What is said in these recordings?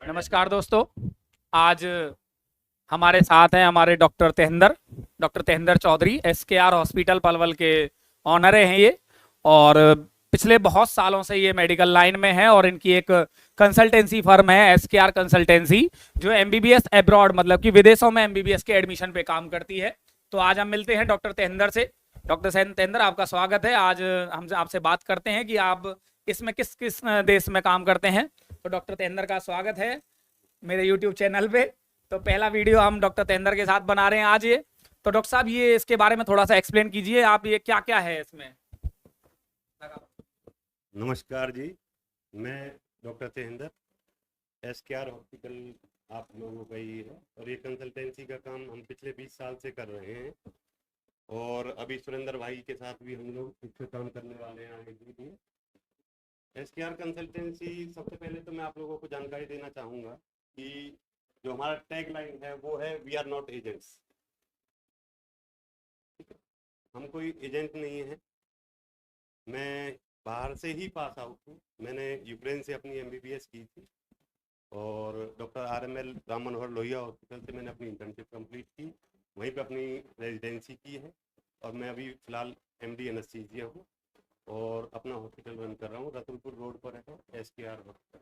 नमस्कार दोस्तों। आज हमारे साथ हैं हमारे doctor Tehinder Chaudhary, SKR hospital Palwal के ऑनर हैं ये। और पिछले बहुत सालों से ये मेडिकल लाइन में है और इनकी एक कंसल्टेंसी फर्म है SKR कंसल्टेंसी, जो MBBS अब्रॉड मतलब कि विदेशों में MBBS के एडमिशन पे काम करती है। तो आज हम मिलते हैं डॉक्टर तेहिंदर से। डॉक्टर तेहिंदर, आपका स्वागत है। आज हम आपसे बात करते हैं कि आप इसमें किस किस देश में काम करते हैं। तो डॉक्टर तेहिंदर का स्वागत है मेरे यूट्यूब चैनल पे। तो पहला वीडियो हम डॉक्टर तेंदर के साथ बना रहे हैं आज ये। तो डॉक्टर साहब, ये इसके बारे में थोड़ा सा एक्सप्लेन कीजिए, आप ये क्या क्या है इसमें। नमस्कार जी। मैं डॉक्टर तेहिंदर, SKR हॉस्पिटल आप लोगों का ही है और ये कंसल्टेंसी का काम हम पिछले 20 साल से कर रहे हैं। और अभी सुरेंद्र भाई के साथ भी हम लोग इस पे काम करने वाले हैं आगे के लिए। SKR कंसल्टेंसी, सबसे पहले तो मैं आप लोगों को जानकारी देना चाहूँगा कि जो हमारा टैग लाइन है वो है वी आर नॉट एजेंट्स। हम कोई एजेंट नहीं है। मैं बाहर से ही पास आउट हूँ। मैंने यूक्रेन से अपनी MBBS की थी और doctor RML Ram Manohar Lohia hospital से मैंने अपनी इंटर्नशिप कंप्लीट की, वहीं पे अपनी रेजिडेंसी की है। और मैं अभी फ़िलहाल MD एनेस्थीसिया हूँ और अपना हॉस्पिटल रन कर रहा हूँ। रतुलपुर रोड पर है SKR hospital.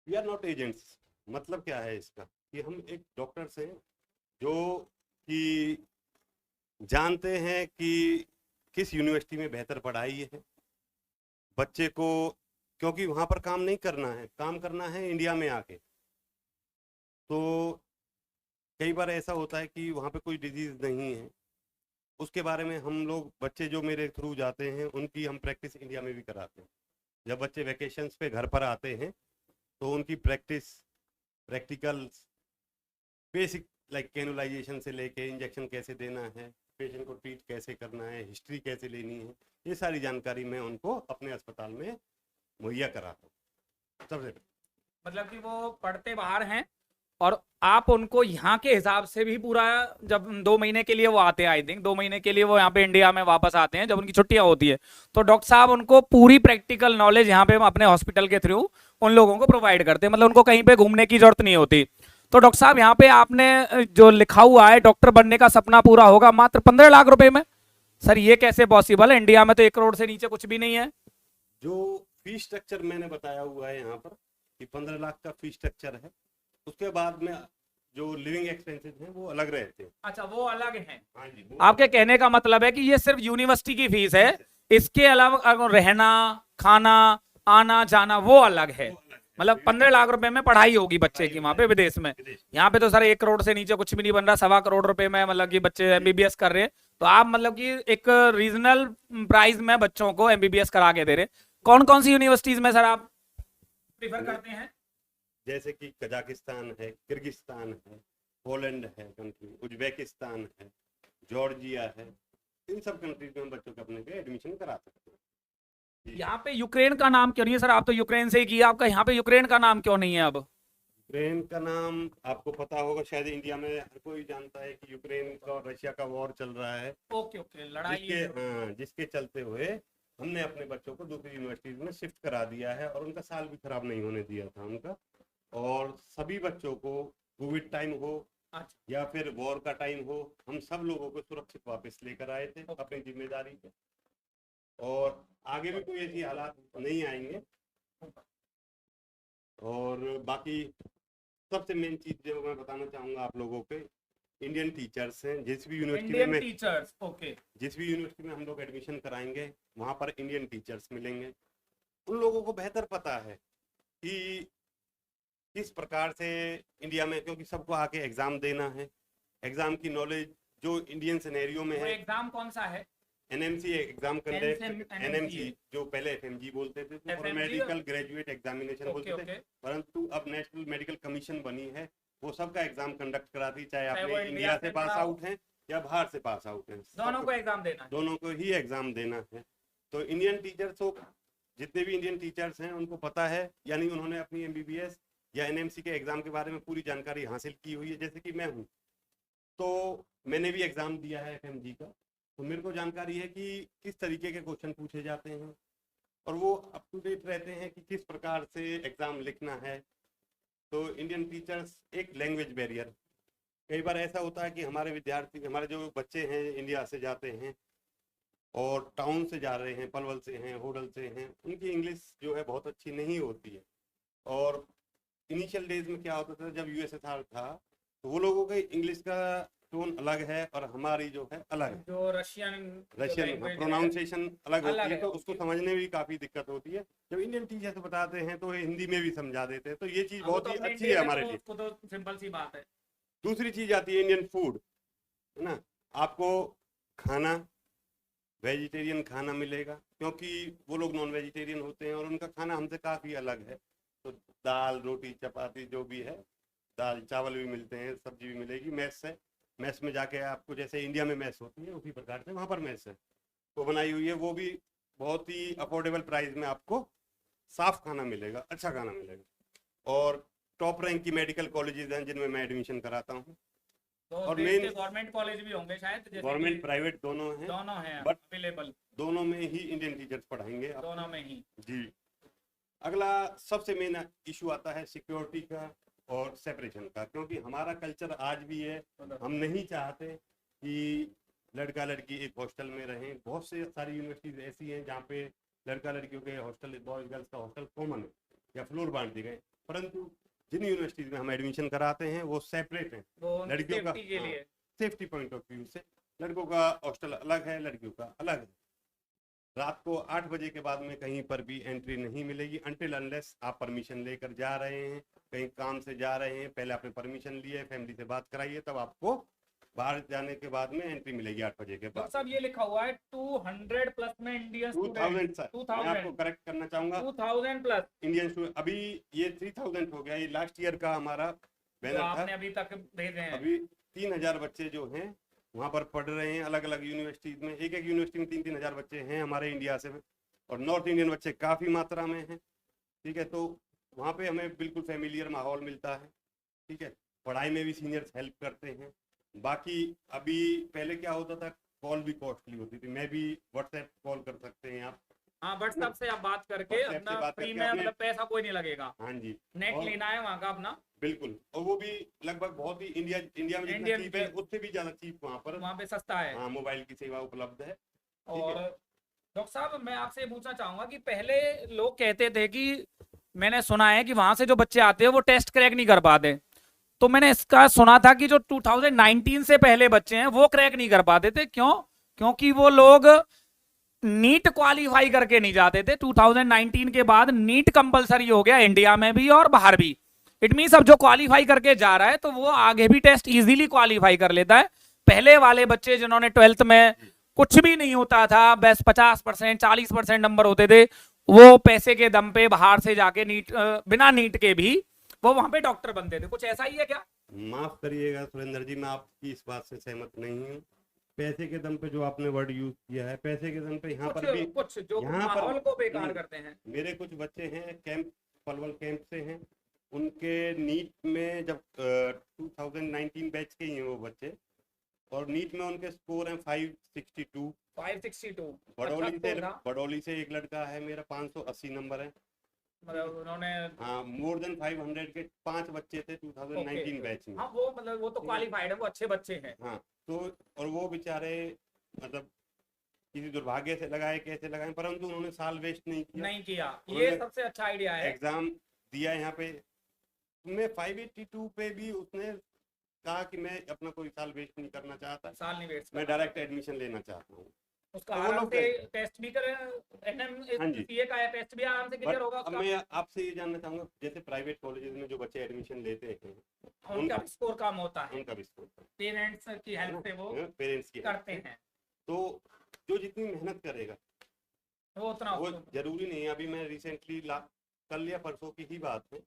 We are not agents मतलब क्या है इसका, कि हम एक डॉक्टर्स हैं जो कि जानते हैं कि किस यूनिवर्सिटी में बेहतर पढ़ाई है बच्चे को, क्योंकि वहाँ पर काम नहीं करना है, काम करना है इंडिया में आके। तो कई बार ऐसा होता है कि वहाँ पे कोई डिजीज़ नहीं है, उसके बारे में हम लोग, बच्चे जो मेरे थ्रू जाते हैं उनकी हम प्रैक्टिस इंडिया में भी कराते हैं। जब बच्चे वैकेशंस पे घर पर आते हैं तो उनकी प्रैक्टिकल्स, बेसिक लाइक कैनुलाइजेशन से लेके इंजेक्शन कैसे देना है, पेशेंट को ट्रीट कैसे करना है, हिस्ट्री कैसे लेनी है, ये सारी जानकारी मैं उनको अपने अस्पताल में मुहैया कराता हूँ सबसे पहले। मतलब कि वो पढ़ते बाहर हैं और आप उनको यहाँ के हिसाब से भी पूरा, जब 2 महीने के लिए वो आते हैं, आई थिंक 2 महीने के लिए वो यहाँ पे इंडिया में वापस आते हैं जब उनकी छुट्टियां होती है, तो डॉक्टर साहब उनको पूरी प्रैक्टिकल नॉलेज यहाँ पे अपने हॉस्पिटल के थ्रू उन लोगों को प्रोवाइड करते हैं। मतलब उनको कहीं पे घूमने की जरूरत नहीं होती। तो डॉक्टर साहब, यहाँ पे आपने जो लिखा हुआ है डॉक्टर बनने का सपना पूरा होगा मात्र 15 लाख रुपए में, सर ये कैसे पॉसिबल है? इंडिया में तो 1 करोड़ से नीचे कुछ भी नहीं है। जो फीस स्ट्रक्चर मैंने बताया हुआ है यहाँ पर कि 15 लाख का फीस स्ट्रक्चर है, उसके बाद में जो लिविंग एक्सपेंसेस हैं वो अलग रहते हैं। अच्छा, वो अलग है। हाँ जी, वो आपके कहने का मतलब है कि ये सिर्फ यूनिवर्सिटी की फीस है, इसके अलावा अगर रहना, खाना, आना जाना वो अलग है। वो अलग है, मतलब 15 लाख रुपए में पढ़ाई होगी बच्चे पढ़ाई की हो वहां पे जाएगी विदेश में। विदेश में। यहाँ पे तो सर 1 करोड़ से नीचे कुछ भी नहीं बन रहा, 1.25 करोड़ रुपए में मतलब कि बच्चे MBBS कर रहे हैं। तो आप मतलब कि एक रीजनल प्राइस में बच्चों को MBBS करा के दे रहे हैं। कौन कौन सी यूनिवर्सिटीज में सर आप प्रीफर करते हैं? जैसे कि कजाकिस्तान है, किर्गिस्तान है, पोलैंड है कंट्री, उज्बेकिस्तान है, जॉर्जिया है, इन सब कंट्रीज में हम बच्चों के अपने के एडमिशन करा सकते हैं जी। यहाँ पे यूक्रेन का नाम क्यों नहीं है सर? आप तो यूक्रेन से ही किया, आपका यहाँ पे यूक्रेन का नाम क्यों नहीं है अब? यूक्रेन का नाम आपको पता होगा, शायद इंडिया में हर कोई जानता है कि यूक्रेन का और रशिया का वॉर चल रहा है, ओके ओके, लड़ाई। जिसके चलते हुए हमने अपने बच्चों को दूसरी यूनिवर्सिटीज में शिफ्ट करा दिया है और उनका साल भी खराब नहीं होने दिया था उनका। और सभी बच्चों को, कोविड टाइम हो अच्छा, या फिर वॉर का टाइम हो, हम सब लोगों को सुरक्षित वापस लेकर आए थे अपनी जिम्मेदारी पे। और आगे भी कोई ऐसी हालात नहीं आएंगे। और बाकी सबसे मेन चीज जो मैं बताना चाहूँगा आप लोगों के, इंडियन टीचर्स हैं। Indian teachers, okay. जिस भी यूनिवर्सिटी में हम लोग एडमिशन कराएंगे वहाँ पर इंडियन टीचर्स मिलेंगे। उन लोगों को बेहतर पता है कि किस प्रकार से इंडिया में, क्योंकि सबको आके एग्ज़ाम देना है, एग्ज़ाम की नॉलेज जो इंडियन सिनेरियो में वो है। एग्जाम कौन सा है? NMC exam conduct, NMC, NMC जो पहले FMG बोलते थे और FMG। Medical graduate examination okay बोलते थे, ओके। परंतु अब नेशनल मेडिकल कमीशन बनी है, वो सबका एग्जाम कंडक्ट कराती, चाहे चाहे वो आपने इंडिया इंडिया से से पास पढ़ा हो, आउट हैं या बाहर से पास आउट हैं, दोनों सबको, को एग्जाम देना है। दोनों को ही एग्जाम देना है। तो इंडियन टीचर्स को, जितने भी इंडियन टीचर्स हैं उनको पता है, यानी उन्होंने अपनी MBBS या NMC के एग्जाम के बारे में पूरी जानकारी हासिल की हुई है। जैसे कि मैं हूँ, तो मैंने भी एग्ज़ाम दिया है FMG का, तो मेरे को जानकारी है कि किस तरीके के क्वेश्चन पूछे जाते हैं, और वो अप टू डेट रहते हैं कि किस प्रकार से एग्ज़ाम लिखना है। तो इंडियन टीचर्स एक लैंग्वेज बैरियर, कई बार ऐसा होता है कि हमारे विद्यार्थी, हमारे जो बच्चे हैं इंडिया से जाते हैं और टाउन से जा रहे हैं, पलवल से हैं, होडल से हैं, उनकी इंग्लिश जो है बहुत अच्छी नहीं होती है। और इनिशियल डेज में क्या होता था, जब यूएसएसआर था, तो वो लोगों का इंग्लिश का टोन अलग है और हमारी जो है अलग है, जो रशियन प्रोनाउंसिएशन अलग होती है, तो उसको उसकी। समझने में भी काफ़ी दिक्कत होती है। जब इंडियन टीचर्स बताते हैं तो हिंदी में भी समझा देते हैं, तो ये चीज़ बहुत ही अच्छी है हमारे लिए। तो सिंपल सी बात है। दूसरी चीज़ आती है इंडियन फूड, है ना। आपको खाना वेजिटेरियन खाना मिलेगा, क्योंकि वो लोग नॉन वेजिटेरियन होते हैं और उनका खाना हमसे काफ़ी अलग है। तो दाल रोटी चपाती जो भी है, दाल चावल भी मिलते हैं, सब्जी भी मिलेगी। मैस है, मैस में जाके आपको, जैसे इंडिया में मैस होती है उसी प्रकार से वहाँ पर मैस है, वो बनाई हुई है, वो भी बहुत ही अफोर्डेबल प्राइस में आपको साफ खाना मिलेगा, अच्छा खाना मिलेगा। और टॉप रैंक की मेडिकल कॉलेजेस हैं जिनमें मैं एडमिशन कराता हूँ। तो और देश मेन के गवर्नमेंट कॉलेज भी होंगे शायद, जैसे गवर्नमेंट कि प्राइवेट दोनों हैं, दोनों हैं बट अवेलेबल, दोनों में ही इंडियन टीचर्स पढ़ाएंगे आप। दोनों में ही। जी। अगला सबसे मेन इशू आता है सिक्योरिटी का और सेपरेशन का, क्योंकि हमारा कल्चर आज भी है, हम नहीं चाहते कि लड़का लड़की एक हॉस्टल में रहें। बहुत से सारी यूनिवर्सिटीज ऐसी हैं जहाँ पे लड़का लड़कियों के हॉस्टल, बॉयज गर्ल्स का हॉस्टल कॉमन है या फ्लोर बांट दिए गए, परंतु जिन यूनिवर्सिटीज में हम एडमिशन कराते हैं वो सेपरेट हैं, वो लड़कियों का सेफ्टी के लिए। सेफ्टी पॉइंट ऑफ व्यू से लड़कों का हॉस्टल अलग है, लड़कियों का अलग है। रात को 8 बजे के बाद में कहीं पर भी एंट्री नहीं मिलेगी, अनटिल अनलेस आप परमिशन लेकर जा रहे हैं, कहीं काम से जा रहे हैं, पहले आपने परमिशन ली है, फैमिली से बात कराइए, तब आपको बाहर जाने के बाद में एंट्री मिलेगी 8 बजे के बाद। सब ये लिखा हुआ है 200 प्लस में इंडियन 2000 सर, मैं आपको 2000 करेक्ट करना चाहूंगा, 2000 प्लस इंडियन स्टूडेंट। अभी ये 3000 हो गया, ये लास्ट ईयर का हमारा जो बैनर था। आपने अभी तक भेजे हैं। अभी 3000 बच्चे जो हैं वहाँ पर पढ़ रहे हैं, अलग अलग यूनिवर्सिटीज में। एक एक यूनिवर्सिटी में 3-3 हजार बच्चे हैं हमारे इंडिया से, और नॉर्थ इंडियन बच्चे काफ़ी मात्रा में हैं। ठीक है, तो वहाँ पे हमें बिल्कुल फैमिलियर माहौल मिलता है। ठीक है, पढ़ाई में भी सीनियर्स हेल्प करते हैं। बाकी अभी पहले क्या होता था, कॉल भी कॉस्टली होती थी, मैं भी व्हाट्सएप कॉल कर सकते हैं आप। हाँ, व्हाट्सएप से आप बात करके WhatsApp से अपना बात फ्री करके में, अपने- मतलब पैसा कोई नहीं लगेगा, हाँ जी, नेट और- लेना है वहाँ का अपना। बिल्कुल, और वो भी लगभग बहुत ही इंडिया में जितना इंडियन चीप है उससे भी ज़्यादा चीप वहाँ पर, वहाँ पे सस्ता है। हाँ, मोबाइल की सेवा उपलब्ध है। और डॉक्टर साहब, मैं आपसे ये पूछना चाहूंगा कि पहले लोग कहते थे कि मैंने सुना है कि वहां से जो बच्चे आते हैं वो टेस्ट क्रैक नहीं कर पाते, तो मैंने इसका सुना था कि जो 2019 से पहले बच्चे हैं वो क्रैक नहीं कर पाते थे। क्यों? क्योंकि वो लोग नीट क्वालिफाई करके नहीं जाते थे। 2019 के बाद नीट कंपलसरी हो गया इंडिया में भी और बाहर भी। इट मीन्स अब जो क्वालिफाई करके जा रहा है तो वो आगे भी टेस्ट इजीली क्वालिफाई कर लेता है। पहले वाले बच्चे जिन्होंने 12th में कुछ भी नहीं होता था, बस 50% 40% नंबर होते थे, वो पैसे के दम पे बाहर से जाके नीट, बिना नीट के भी वो वहां पे डॉक्टर बनते थे। कुछ ऐसा ही है क्या? माफ करिएगा सुरेंद्र जी, मैं आपकी इस बात से सहमत नहीं हूँ। पैसे के दम पे जो आपने वर्ड यूज किया है, पैसे के दम पे यहाँ पर भी कुछ जो यहाँ पर- माहौल को बेकार करते हैं। मेरे कुछ बच्चे हैं कैंप, पलवल कैंप से हैं, उनके नीट में जब 2019 बैच के ही हैं वो बच्चे, और नीट में उनके स्कोर हैं 562। 562 बडौली से एक लड़का है मेरा, 580 नंबर है। मतलब उन्होंने, हाँ, मोर देन 500 के 5 बच्चे थे 2019 बैच में। हाँ वो मतलब वो तो क्वालिफाइड है, वो अच्छे बच्चे हैं। हाँ, तो और वो बेचारे मतलब किसी दुर्भाग्य से लगाए, कैसे लगाए, परंतु उन्होंने साल वेस्ट नहीं किया। नहीं किया, ये उन्होंने सबसे अच्छा आइडिया है। एग्जाम दिया यहाँ पे, मैं 582 पे भी उसने कहा कि मैं अपना कोई साल वेस्ट नहीं करना चाहता, साल नहीं वेस्ट मैं डायरेक्ट एडमिशन लेना चाहता हूँ। उसका तो वो आराम लोग से टेस्ट भी करें, हाँ जी। सीए का टेस्ट भी आराम से बट क्लियर होगा अब उसका। मैं आपसे ये जानना चाहूंगा, जैसे प्राइवेट कॉलेजेस में जो बच्चे एडमिशन लेते हैं उनका स्कोर कम होता है, उनका भी स्कोर पेरेंट्स की हेल्प से वो पेरेंट्स की करते हैं, तो जो जितनी मेहनत करेगा वो उतना वो जरूरी नहीं है। अभी मैं रिसेंटली कल या परसों की ही बात है,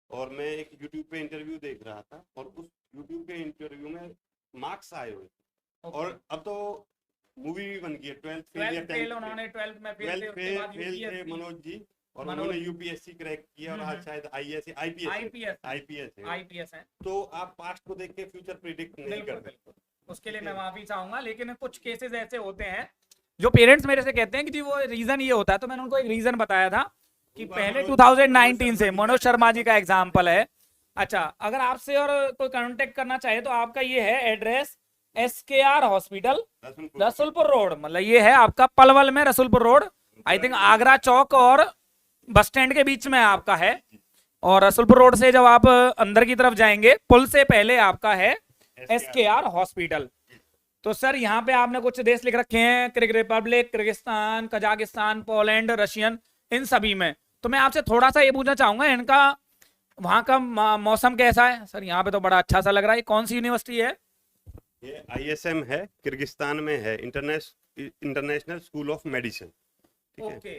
और मैं एक यूट्यूब पे इंटरव्यू देख रहा था, और उस यूट्यूब के इंटरव्यू में मार्क्स आए हुए, और अब तो मूवी भी बन गई है, 12th फेल या 10th उन्होंने 12th में फेल थे, उसके बाद फेल थे UPSC मनोज जी, और उन्होंने यूपीएससी क्रैक किया, और आज शायद आईपीएस आईपीएस है। तो आप पास्ट को देख के फ्यूचर प्रिडिक्ट नहीं कर सकते। उसके लिए मैं माफी चाहूंगा, लेकिन कुछ केसेस ऐसे होते हैं जो पेरेंट्स मेरे से कहते हैं कि जी वो रीजन ये होता है, तो मैंने उनको एक रीजन बताया था कि उनका पहले मनोज 2019 से शर्मा जी मनोज शर्मा जी का एग्जाम्पल है। अच्छा, अगर आपसे और कोई कांटेक्ट करना चाहे तो आपका ये है address, SKR hospital, Rasulpur Rasulpur road, मतलब ये है आपका पलवल में Rasulpur road, I think Agra चौक और बस स्टैंड के बीच में आपका है। और रसूलपुर रोड से जब आप अंदर की तरफ जाएंगे, पुल से पहले आपका है SKR हॉस्पिटल। तो सर यहाँ पे आपने कुछ देश लिख रखे हैं, republic, Kyrgyzstan, Kazakhstan, Poland, Russian, इन सभी में। तो मैं आपसे थोड़ा सा ये पूछना चाहूंगा, इनका वहाँ का मौसम कैसा है? सर यहाँ पे तो बड़ा अच्छा सा लग रहा है। ये कौन सी यूनिवर्सिटी है? ये ISM है, किर्गिस्तान में है, इंटरनेशनल स्कूल ऑफ मेडिसिन। ठीक है। ओके।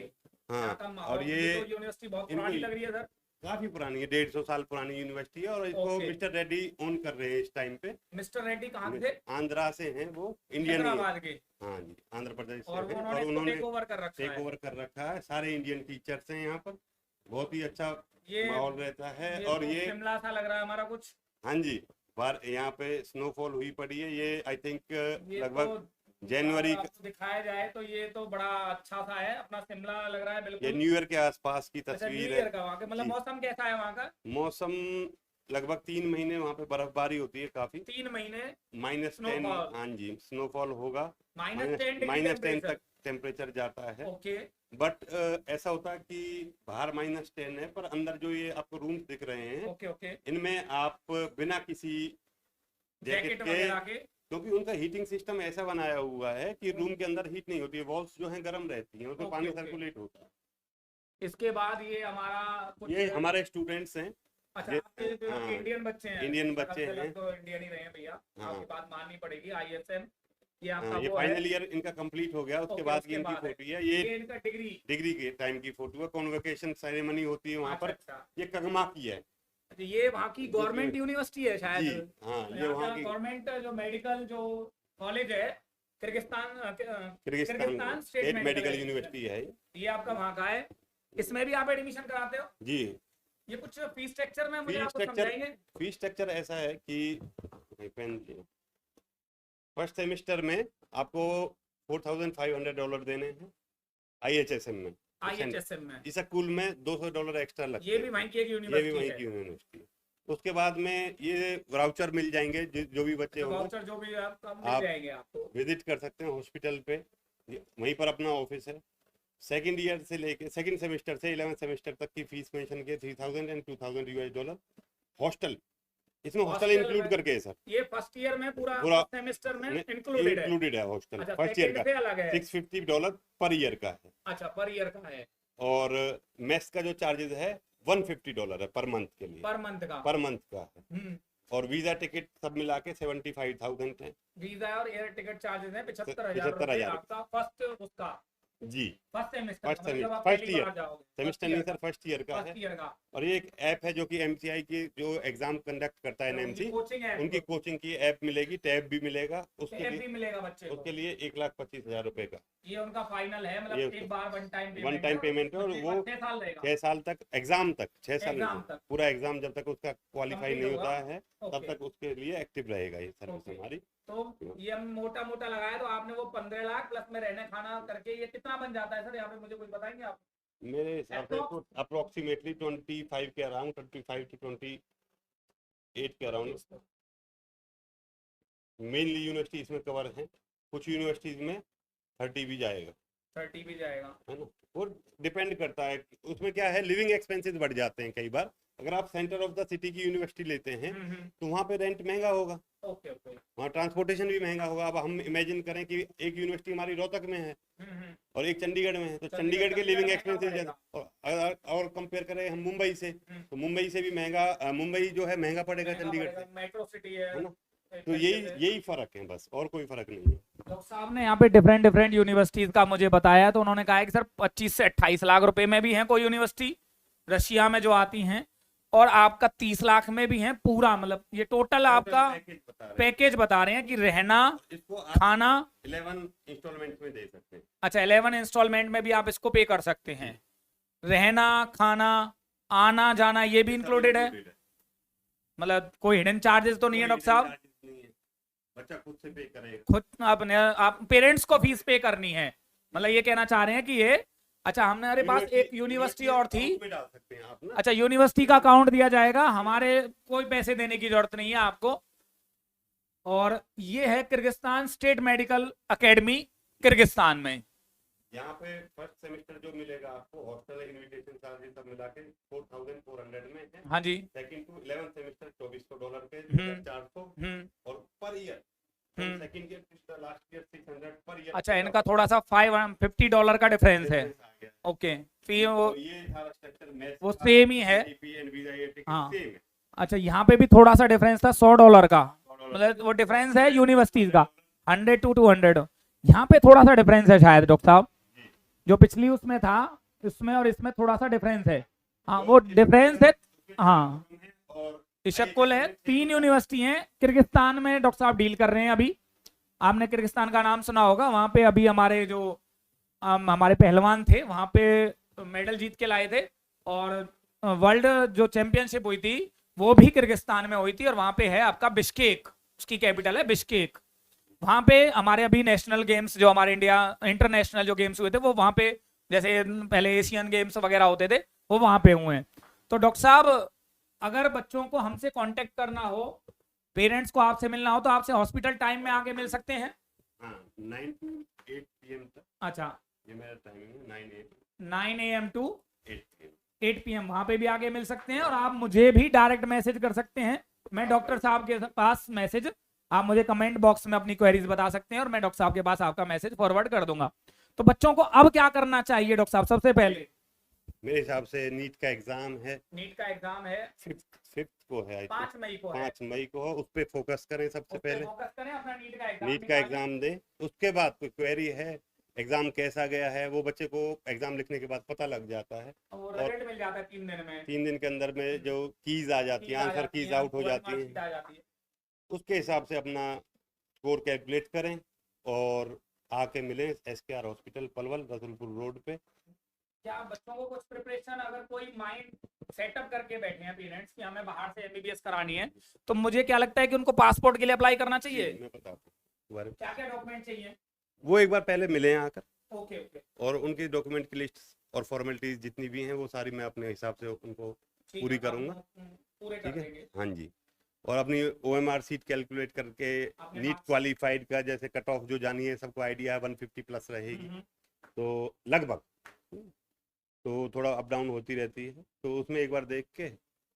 हाँ, और ये तो यूनिवर्सिटी बहुत पुरानी लग रही है सर। काफी पुरानी है, 150 साल पुरानी यूनिवर्सिटी है, और इसको ओके। मिस्टर रेड्डी ओन कर रहे हैं इस टाइम पे। मिस्टर रेड्डी कहाँ के थे? आंध्रा से हैं वो, इंडियन ही है। हैदराबाद के। हाँ जी, आंध्र प्रदेश से और हैं, उन्होंने इसको उन्होंने टेक ओवर कर रखा टेक है। ओवर कर रखा है। सारे इंडियन टीचर्स हैं यहाँ पर, बहुत ही अच्छा ये माहौल रहता है। ये और तो ये शिमला सा लग रहा है हमारा कुछ। हाँ जी, बार यहाँ पे स्नोफॉल हुई पड़ी है। ये आई थिंक ये लगभग तो जनवरी अगर आपको दिखाया जाए तो ये तो बड़ा अच्छा सा है, अपना शिमला लग रहा है ये बिल्कुल। न्यू ईयर के आसपास की अच्छा, न्यू तस्वीर ईयर है। का वहाँ का, मतलब जी। मौसम कैसा है वहाँ का? मौसम लगभग 3 महीने वहाँ पे बर्फबारी होती है काफी। 3 महीने -10, Snowfall। हाँ जी, स्नोफॉल होगा। -10 डिग्री -10 टेम्परेचर। तक टेम्परेचर जाता है। ओके। बट ऐसा होता है कि बाहर -10 है, पर अंदर जो ये आपको रूम्स दिख रहे हैं, ओके ओके। इनमें आप बिना किसी जैकेट जैकेट के, वगैरह के। क्योंकि उनका हीटिंग सिस्टम ऐसा बनाया हुआ है कि रूम के अंदर हीट नहीं होती है, वॉल्स जो हैं गर्म रहती हैं, उसमें ओके, पानी ओके। सर्कुलेट होता है। इसके बाद ये हमारा कुछ ये हमारे स्टूडेंट्स हैं। अच्छा, ये- आपके जो हाँ, इंडियन बच्चे हैं, इंडियन लगभग बच्चे से लगभग हैं। तो इंडियन ही रहे हैं भैया। हाँ। आपकी बात माननी पड़ेगी। ISM ये आपका हाँ, ये वो है। फाइनल ईयर इनका कंप्लीट हो गया, उसके ओके, बाद उसके की इनकी बाद है। फोटो है। ये ये इनका डिग्री। डिग्री के टाइम की फोटो है, कॉन्वोकेशन सेरेमनी होती है वहाँ अच्छा पर। अच्छा। ये कगमा की है अच्छा, ये वहाँ की गवर्नमेंट यूनिवर्सिटी है शायद। जी। हाँ, ये वहाँ की गवर्नमेंट जो मेडिकल जो कॉलेज है, Kyrgyzstan Kyrgyzstan state medical university है ये आपका वहाँ का है। इसमें भी आप एडमिशन कराते हो? जी। ये कुछ फीस स्ट्रक्चर में मुझे फीस आपको स्ट्रक्चर समझाएंगे? फीस स्ट्रक्चर ऐसा है कि फर्स्ट सेमेस्टर में आपको $4,500 देने हैं IHSM में। IHSM में। इस स्कूल में $200 एक्स्ट्रा लगते ये हैं। भी वहीं की एक ये भी यूनिवर्सिटी वहीं है। की यूनिवर्सिटी है। उसके बाद में ये वाउचर मिल जाएंगे, जो भी बच्चे होंगे वाउचर जो भी आप मिल आप जाएंगे आपको। विजिट कर सकते हैं हॉस्पिटल पे, वहीं पर अपना ऑफिस है। सेकंड ईयर से लेके सेकंड सेमेस्टर से 11th सेमेस्टर तक की फीस मेंशन की $3,000 and $2,000 हॉस्टल, इसमें हॉस्टल Hostel इंक्लूड में- करके है सर। ये फर्स्ट ईयर में पूरा पूरा सेमेस्टर में इंक्लूडेड है। इंक्लूडेड है हॉस्टल। अच्छा, फर्स्ट ईयर सेकंड का से अलग है। $650 पर ईयर का है। अच्छा, पर ईयर का है। और मेस का जो चार्जेस है $150 है पर मंथ के लिए, पर मंथ का। पर मंथ का है। और वीजा टिकट सब मिला के 75,000 है वीजा और एयर टिकट चार्जेस हैं 75,000 75,000 आपका फर्स्ट उसका जी। फर्स्ट सेमेस्टर, फर्स्ट मतलब जब आप फर्स्ट पहली ईयर, बार जाओगे। सेमेस्टर नहीं सर, फर्स्ट ईयर का है। फर्स्ट ईयर का। और ये एक ऐप है जो कि MCI की जो एग्जाम कंडक्ट करता है NMC, कोचिंग है, उनकी कोचिंग की ऐप मिलेगी, टैब भी मिलेगा उसके टैब लिए। भी मिलेगा बच्चे को। उसके लिए 1,25,000 का ये उनका फाइनल है, मतलब ये एक बार वन टाइम पेमेंट है। और वो 6 साल रहेगा। 6 साल तक एग्जाम तक, 6 साल एग्जाम नहीं, तक। पूरा एग्जाम जब तक उसका क्वालिफाई Complete नहीं होगा। होता है तब ओके। तक उसके लिए एक्टिव रहेगा ये सर्विस ओके। हमारी। तो ये हम मोटा मोटा लगाया तो आपने वो 15 लाख प्लस में रहने खाना करके ये कितना बन जाता है सर? यहाँ पे मुझे कुछ बताएंगे आप? मेरे हिसाब से तो अप्रोक्सीमेटली 25 के अराउंड, 25 to 28 के अराउंड मेनली यूनिवर्सिटी इसमें कवर है। कुछ यूनिवर्सिटीज में 30 भी जाएगा, 30 भी जाएगा। है ना। और डिपेंड करता है उसमें क्या है, लिविंग एक्सपेंसेस बढ़ जाते हैं कई बार। अगर आप सेंटर ऑफ द सिटी की यूनिवर्सिटी लेते हैं तो वहाँ पे रेंट महंगा होगा, ओके ओके। वहाँ ट्रांसपोर्टेशन भी महंगा होगा। अब हम इमेजिन करें कि एक यूनिवर्सिटी हमारी रोहतक में है और एक चंडीगढ़ में है, तो चंडीगढ़ के लिविंग एक्सपेंसेस ज़्यादा। और कंपेयर करें हम मुंबई से, तो मुंबई से भी महंगा, मुंबई जो है महंगा पड़ेगा चंडीगढ़ से, मेट्रो सिटी है ना। तो यही फर्क है बस, और कोई फर्क नहीं है। डॉक्टर साहब ने यहाँ पे डिफरेंट यूनिवर्सिटीज का मुझे बताया, तो उन्होंने कहा है कि सर 25 से 28 लाख रुपए में भी हैं कोई यूनिवर्सिटी रशिया में जो आती हैं, और आपका 30 लाख में भी है पूरा, मतलब ये टोटल आपका पैकेज बता रहे हैं कि रहना, इसको खाना 11 इंस्टॉलमेंट में दे सकते हैं। अच्छा 11 इंस्टॉलमेंट में भी आप इसको पे कर सकते हैं। रहना, खाना, आना जाना ये भी इंक्लूडेड है, मतलब कोई हिडन चार्जेस तो नहीं है डॉक्टर साहब? बच्चा खुद से पे करेगा। खुद आपने आप पेरेंट्स को फीस पे करनी है, मतलब ये कहना चाह रहे हैं कि ये, अच्छा हमारे पास एक यूनिवर्सिटी और थी, account में डाल सकते हैं आप ना। अच्छा यूनिवर्सिटी का अकाउंट दिया जाएगा, हमारे कोई पैसे देने की जरूरत नहीं है आपको। और ये है Kyrgyzstan state medical academy Kyrgyzstan में। यहाँ पे फर्स्ट सेमेस्टर जो मिलेगा आपको, हॉस्टल इनविटेशन चार्जेस सब मिला के 4400 में है। हाँ जी। सेकंड टू 11th सेमेस्टर $2400 पे, हम्म। 2400 और per year second year to last year 600 per year. अच्छा इनका थोड़ा सा $550 का डिफरेंस है। ओके फी वो तो ये सारा स्ट्रक्चर वो सेम ही है। हाँ, हाँ अच्छा यहाँ पे भी थोड़ा सा डिफरेंस था $100 का, मतलब वो डिफरेंस है यूनिवर्सिटीज का 100 to 200। यहाँ पे थोड़ा सा डिफरेंस है शायद डॉक्टर साहब, जो पिछली उसमें था इसमें और इसमें थोड़ा सा डिफरेंस है। हाँ वो डिफरेंस है। हाँ इशक्कुल है, 3 यूनिवर्सिटी हैं किर्गिस्तान में डॉक्टर साहब डील कर रहे हैं अभी। आपने किर्गिस्तान का नाम सुना होगा, वहाँ पे अभी हमारे जो हमारे पहलवान थे वहाँ पे मेडल जीत के लाए थे, और वर्ल्ड जो चैंपियनशिप हुई थी वो भी किर्गिस्तान में हुई थी, और वहाँ पे है आपका बिश्केक, उसकी कैपिटल है बिश्केक। वहाँ पे हमारे अभी नेशनल गेम्स जो हमारे इंडिया इंटरनेशनल जो गेम्स हुए थे वो वहाँ पे, जैसे पहले एशियन गेम्स वगैरह होते थे वो वहाँ पे हुए हैं। तो डॉक्टर साहब अगर बच्चों को हमसे कांटेक्ट करना हो, पेरेंट्स को आपसे मिलना हो, तो आपसे हॉस्पिटल टाइम में आके मिल सकते हैं? हाँ, 9 to 8 PM तक। अच्छा ये मेरा टाइमिंग है, 9 AM to 8 8 PM वहाँ पे भी आके मिल सकते हैं। और आप मुझे भी डायरेक्ट मैसेज कर सकते हैं, मैं डॉक्टर साहब के पास मैसेज, आप मुझे कमेंट बॉक्स में अपनी क्वेरीज बता सकते हैं और मैं डॉक्टर साहब के पास आपका मैसेज फॉरवर्ड कर दूंगा। तो बच्चों को अब क्या करना चाहिए डॉक्टर साहब? सबसे पहले मेरे हिसाब से नीट का एग्जाम है, नीट का एग्जाम है 5th को है, 5 मई को है। 5 मई को है, उस पर फोकस करें सबसे उस पे पहले। फोकस करें, अपना नीट का एग्जाम नीट का एग्जाम दें, उसके बाद कोई क्वेरी है, एग्जाम कैसा गया है, वो बच्चे को एग्जाम लिखने के बाद पता लग जाता है। और रिजल्ट मिल जाता है 3 दिन में, 3 दिन के अंदर में जो कीज आ जाती है, आंसर कीज आउट हो जाती है, उसके हिसाब से अपना स्कोर कैलकुलेट करें और आके मिलें SKR hospital Palwal Rasulpur road पे। क्या बच्चों को कुछ प्रिपरेशन, अगर कोई माइंड सेटअप करके बैठे हैं पेरेंट्स कि हमें बाहर से MBBS करानी है, तो मुझे क्या लगता है कि उनको पासपोर्ट के लिए अप्लाई करना चाहिए? मैं बताता हूँ क्या क्या डॉक्यूमेंट चाहिए, वो एक बार पहले मिले आकर, ओके ओके, और उनकी डॉक्यूमेंट की लिस्ट और फॉर्मेलिटीज जितनी भी हैं वो सारी मैं अपने हिसाब से उनको पूरी करूंगा। पूरे कर देंगे। हाँ जी, और अपनी OMR सीट कैलकुलेट करके नीट क्वालिफाइड का जैसे कट ऑफ जो जानी है, सबको आइडिया 150 प्लस रहेगी, तो लगभग, तो थोड़ा अप डाउन होती रहती है, तो उसमें एक बार देख के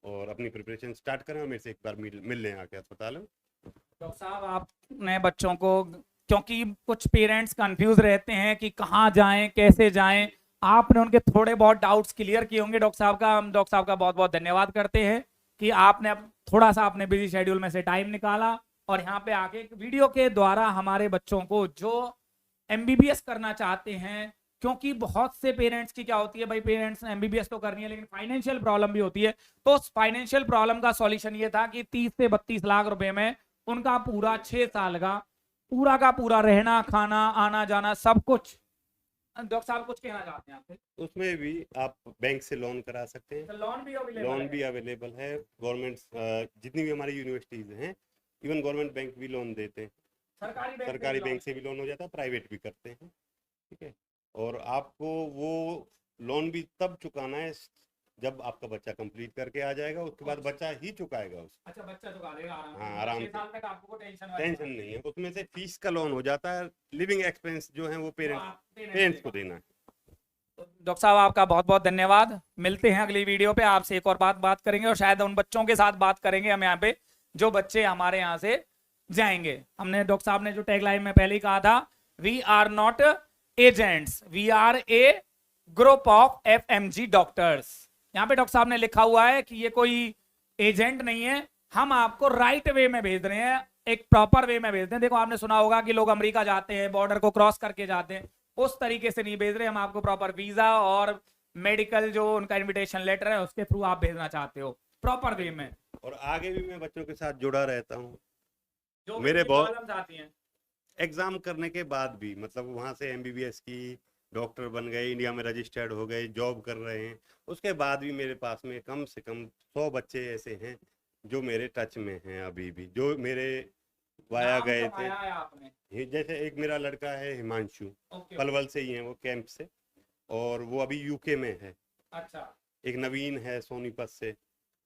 और अपनी प्रिपरेशन स्टार्ट करें और मेरे से एक बार मिल लें आके अस्पताल में। डॉक्टर साहब आपने बच्चों को, क्योंकि कुछ पेरेंट्स कंफ्यूज रहते हैं कि कहाँ जाएं कैसे जाएं, आपने उनके थोड़े बहुत डाउट्स क्लियर किए होंगे। डॉक्टर साहब का, हम डॉक्टर साहब का बहुत बहुत धन्यवाद करते हैं कि आपने अब थोड़ा सा अपने बिजी शेड्यूल में से टाइम निकाला और यहाँ पे आके वीडियो के द्वारा हमारे बच्चों को जो MBBS करना चाहते हैं, क्योंकि बहुत से पेरेंट्स की क्या होती है भाई, पेरेंट्स ने MBBS तो करनी है लेकिन फाइनेंशियल प्रॉब्लम भी होती है, तो उस फाइनेंशियल प्रॉब्लम का सॉल्यूशन ये था कि 30 से 32 लाख रुपए में उनका पूरा 6 साल का पूरा रहना खाना आना जाना सब कुछ। डॉक्टर साहब कुछ कहना चाहते हैं आपसे? उसमें भी आप बैंक से लोन करा सकते हैं, लोन भी अवेलेबल है। गवर्नमेंट जितनी भी हमारी यूनिवर्सिटीज हैं, इवन गवर्नमेंट बैंक भी लोन देते हैं, सरकारी बैंक से भी लोन हो जाता है, प्राइवेट भी करते हैं, ठीक है। और आपको वो लोन भी तब चुकाना है जब आपका बच्चा कंप्लीट करके आ जाएगा, उसके बाद बच्चा ही चुकाएगा उसको। अच्छा बच्चा चुका देगा आराम से? हाँ आराम से, 6 साल तक आपको टेंशन नहीं है। उसमें से फीस का लोन हो जाता है, लिविंग एक्सपेंस जो है वो पेरेंट्स को देना है। डॉक्टर साहब आपका बहुत बहुत धन्यवाद, मिलते हैं अगली वीडियो पे, आपसे एक और बात करेंगे और शायद उन बच्चों के साथ बात करेंगे हम यहाँ पे जो बच्चे हमारे यहाँ से जाएंगे। हमने डॉक्टर साहब ने जो टैगलाइन में पहले ही कहा था, we are not agents, we are a group of FMG doctors. यहाँ पे डॉक्टर साहब ने लिखा हुआ है कि ये कोई एजेंट नहीं है, हम आपको राइट वे में भेज रहे हैं, एक प्रॉपर वे में भेज रहे हैं। देखो आपने सुना होगा कि लोग अमेरिका जाते हैं, बॉर्डर को क्रॉस करके जाते हैं, उस तरीके से नहीं भेज रहे, हम आपको प्रॉपर वीजा और मेडिकल जो उनका इन्विटेशन लेटर है उसके थ्रू आप भेजना चाहते हो प्रॉपर वे में। और आगे भी मैं बच्चों के साथ जुड़ा रहता हूँ, जो मेरे बहुत आती हैं एग्जाम करने के बाद भी, मतलब वहाँ से MBBS की डॉक्टर बन गए, इंडिया में रजिस्टर्ड हो गए, जॉब कर रहे हैं, उसके बाद भी मेरे पास में कम से कम 100 बच्चे ऐसे हैं जो मेरे टच में हैं अभी भी, जो मेरे वाया नाम गए थे। कमाया है आपने। जैसे एक मेरा लड़का है हिमांशु, ओके। पलवल से ही है वो, कैंप से, और वो अभी यूके में है। अच्छा। एक नवीन है सोनीपत से,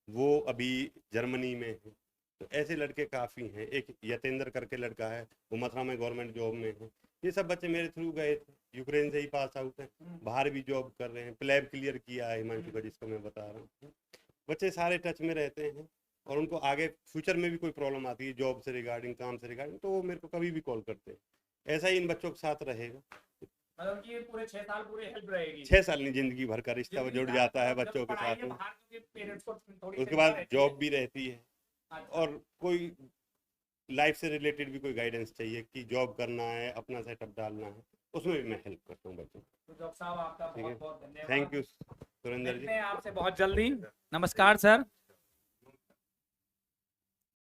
वो अभी जर्मनी में है। तो ऐसे लड़के काफ़ी हैं। एक यतेंद्र करके लड़का है, वो मथुरा में गवर्नमेंट जॉब में है। ये सब बच्चे मेरे थ्रू गए थे, यूक्रेन से ही पास आउट हैं, बाहर भी जॉब कर रहे हैं। प्लेब क्लियर किया है हिमांशु का, जिसको मैं बता रहा हूँ। बच्चे सारे टच में रहते हैं, और उनको आगे फ्यूचर में भी कोई प्रॉब्लम आती है जॉब से रिगार्डिंग, काम से रिगार्डिंग, तो वो मेरे को कभी भी कॉल करते हैं। ऐसा ही इन बच्चों के साथ रहेगा। मतलब कि पूरे 6 साल पूरी हेल्प रहेगी। 6 साल नहीं, जिंदगी भर का रिश्ता जिंदगी जुड़ भर, जाता है मतलब जब बच्चों के पढ़ाई साथ के में। बाहर क्योंकि पेरेंट्स को थोड़ी उसके चिंता बाद रहती जॉब है। भी रहती है, अच्छा। और कोई लाइफ से रिलेटेड भी कोई गाइडेंस चाहिए कि जॉब करना है, अपना सेटअप डालना है, उसमें भी मैं हेल्प करता हूँ बच्चों को। तो डॉक्टर साहब आपका ठीक है, बहुत बहुत धन्यवाद। थैंक यू सुरेंद्र जी। मिलते हैं आपसे बहुत जल्दी। नमस्कार सर।